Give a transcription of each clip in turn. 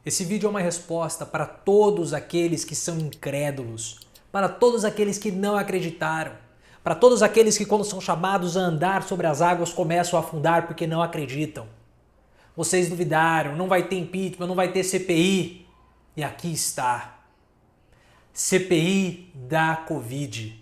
Esse vídeo é uma resposta para todos aqueles que são incrédulos, para todos aqueles que não acreditaram, para todos aqueles que quando são chamados a andar sobre as águas começam a afundar porque não acreditam. Vocês duvidaram, não vai ter impeachment, não vai ter CPI. E aqui está. CPI da Covid.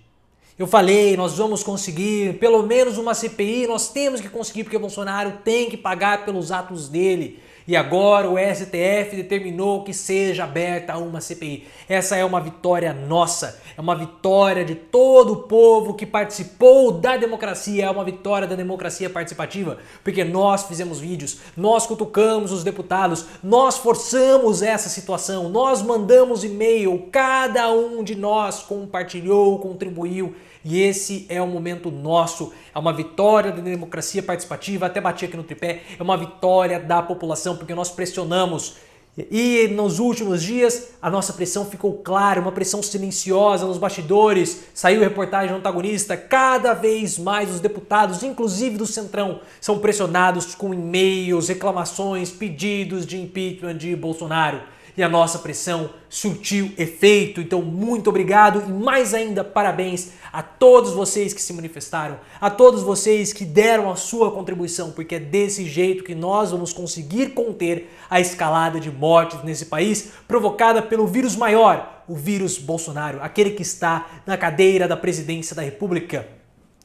Eu falei, nós vamos conseguir pelo menos uma CPI, nós temos que conseguir porque Bolsonaro tem que pagar pelos atos dele. E agora o STF determinou que seja aberta uma CPI. Essa é uma vitória nossa, é uma vitória de todo o povo que participou da democracia, é uma vitória da democracia participativa, porque nós fizemos vídeos, nós cutucamos os deputados, nós forçamos essa situação, nós mandamos e-mail, cada um de nós compartilhou, contribuiu. E esse é um momento nosso, é uma vitória da democracia participativa, até bati aqui no tripé, é uma vitória da população, porque nós pressionamos. E nos últimos dias a nossa pressão ficou clara, uma pressão silenciosa nos bastidores, saiu reportagem antagonista, cada vez mais os deputados, inclusive do Centrão, são pressionados com e-mails, reclamações, pedidos de impeachment de Bolsonaro. E a nossa pressão surtiu efeito, então muito obrigado e mais ainda parabéns a todos vocês que se manifestaram, a todos vocês que deram a sua contribuição, porque é desse jeito que nós vamos conseguir conter a escalada de mortes nesse país provocada pelo vírus maior, o vírus Bolsonaro, aquele que está na cadeira da presidência da República.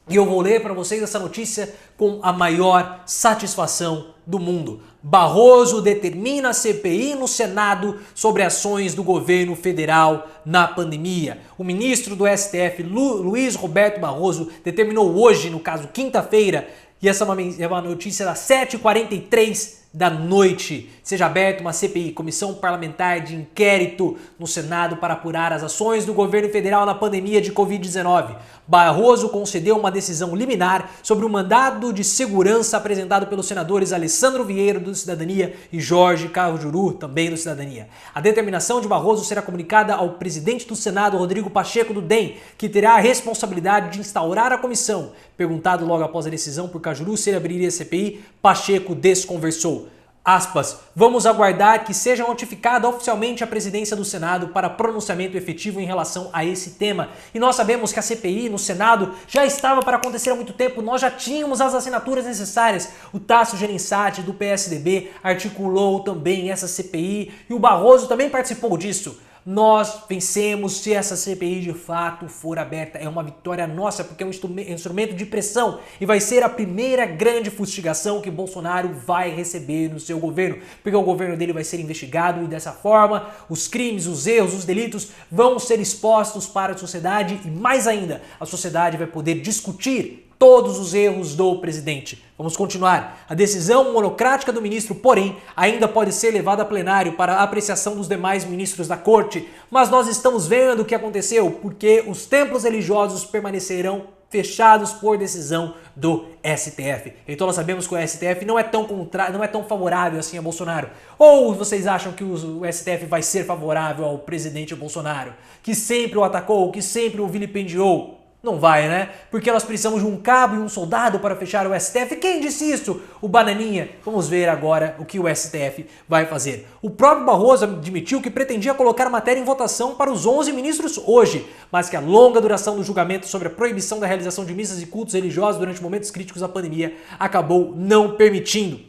E eu vou ler para vocês essa notícia com a maior satisfação do mundo. Barroso determina a CPI no Senado sobre ações do governo federal na pandemia. O ministro do STF, Luiz Roberto Barroso, determinou hoje, no caso quinta-feira, e essa é uma notícia das 7h43 da noite, seja aberta uma CPI, Comissão Parlamentar de Inquérito no Senado para apurar as ações do governo federal na pandemia de Covid-19. Barroso concedeu uma decisão liminar sobre o mandado de segurança apresentado pelos senadores Alessandro Vieira, do Cidadania, e Jorge Cajuru, também do Cidadania. A determinação de Barroso será comunicada ao presidente do Senado, Rodrigo Pacheco, do DEM, que terá a responsabilidade de instaurar a comissão. Perguntado logo após a decisão por Cajuru se ele abriria a CPI, Pacheco desconversou. Aspas, vamos aguardar que seja notificada oficialmente a presidência do Senado para pronunciamento efetivo em relação a esse tema. E nós sabemos que a CPI no Senado já estava para acontecer há muito tempo, nós já tínhamos as assinaturas necessárias. O Tasso Gereissati, do PSDB, articulou também essa CPI e o Barroso também participou disso. Nós vencemos se essa CPI de fato for aberta. É uma vitória nossa, porque é um instrumento de pressão e vai ser a primeira grande fustigação que Bolsonaro vai receber no seu governo, porque o governo dele vai ser investigado e dessa forma os crimes, os erros, os delitos vão ser expostos para a sociedade e mais ainda, a sociedade vai poder discutir todos os erros do presidente. Vamos continuar. A decisão monocrática do ministro, porém, ainda pode ser levada a plenário para a apreciação dos demais ministros da corte, mas nós estamos vendo o que aconteceu, porque os templos religiosos permanecerão fechados por decisão do STF. Então nós sabemos que o STF não é tão favorável assim a Bolsonaro. Ou vocês acham que o STF vai ser favorável ao presidente Bolsonaro, que sempre o atacou, que sempre o vilipendiou? Não vai, né? Porque nós precisamos de um cabo e um soldado para fechar o STF. Quem disse isso? O Bananinha. Vamos ver agora o que o STF vai fazer. O próprio Barroso admitiu que pretendia colocar a matéria em votação para os 11 ministros hoje, mas que a longa duração do julgamento sobre a proibição da realização de missas e cultos religiosos durante momentos críticos da pandemia acabou não permitindo.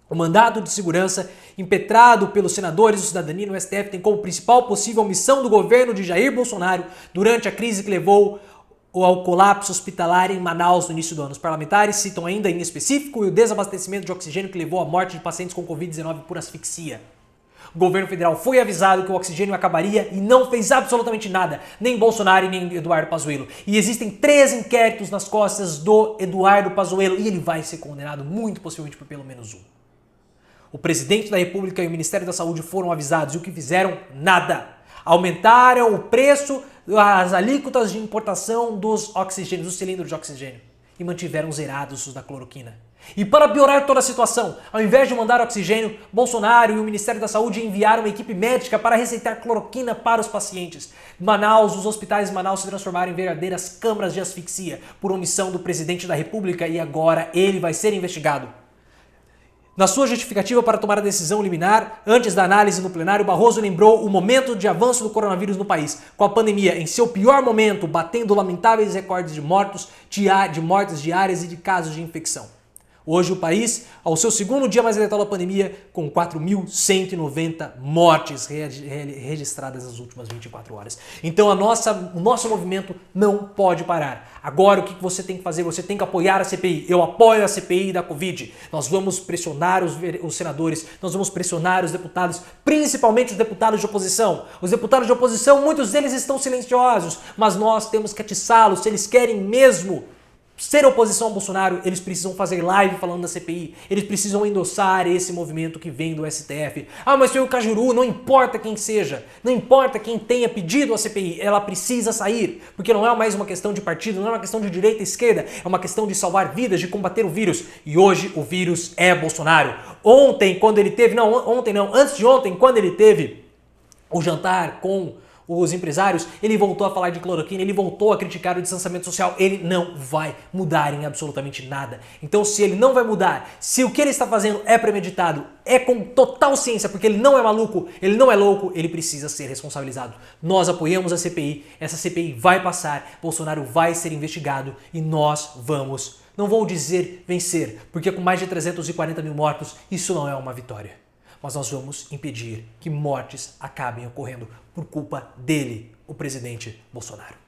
O mandado de segurança impetrado pelos senadores do Cidadania no STF tem como principal possível omissão do governo de Jair Bolsonaro durante a crise que levou ao colapso hospitalar em Manaus no início do ano. Os parlamentares citam ainda em específico o desabastecimento de oxigênio que levou à morte de pacientes com Covid-19 por asfixia. O governo federal foi avisado que o oxigênio acabaria e não fez absolutamente nada, nem Bolsonaro e nem Eduardo Pazuello. E existem 3 inquéritos nas costas do Eduardo Pazuello e ele vai ser condenado muito possivelmente por pelo menos um. O presidente da República e o Ministério da Saúde foram avisados e o que fizeram? Nada. Aumentaram o preço, as alíquotas de importação dos oxigênios, dos cilindros de oxigênio e mantiveram zerados os da cloroquina. E para piorar toda a situação, ao invés de mandar oxigênio, Bolsonaro e o Ministério da Saúde enviaram uma equipe médica para receitar cloroquina para os pacientes. Manaus, os hospitais de Manaus se transformaram em verdadeiras câmaras de asfixia por omissão do presidente da República e agora ele vai ser investigado. Na sua justificativa para tomar a decisão liminar, antes da análise no plenário, Barroso lembrou o momento de avanço do coronavírus no país, com a pandemia em seu pior momento, batendo lamentáveis recordes de mortes diárias e de casos de infecção. Hoje o país, ao seu segundo dia mais letal da pandemia, com 4.190 mortes registradas nas últimas 24 horas. Então o nosso movimento não pode parar. Agora o que você tem que fazer? Você tem que apoiar a CPI. Eu apoio a CPI da Covid. Nós vamos pressionar os senadores, nós vamos pressionar os deputados, principalmente os deputados de oposição. Os deputados de oposição, muitos deles estão silenciosos, mas nós temos que atiçá-los. Se eles querem mesmo ser oposição ao Bolsonaro, eles precisam fazer live falando da CPI, eles precisam endossar esse movimento que vem do STF. Ah, mas foi o Cajuru, não importa quem seja, não importa quem tenha pedido a CPI, ela precisa sair, porque não é mais uma questão de partido, não é uma questão de direita e esquerda, é uma questão de salvar vidas, de combater o vírus, e hoje o vírus é Bolsonaro. Antes de ontem, quando ele teve o jantar com os empresários, ele voltou a falar de cloroquina, ele voltou a criticar o distanciamento social, ele não vai mudar em absolutamente nada. Então se ele não vai mudar, se o que ele está fazendo é premeditado, é com total ciência, porque ele não é maluco, ele não é louco, ele precisa ser responsabilizado. Nós apoiamos a CPI, essa CPI vai passar, Bolsonaro vai ser investigado e nós vamos, não vou dizer vencer, porque com mais de 340 mil mortos, isso não é uma vitória. Mas nós vamos impedir que mortes acabem ocorrendo por culpa dele, o presidente Bolsonaro.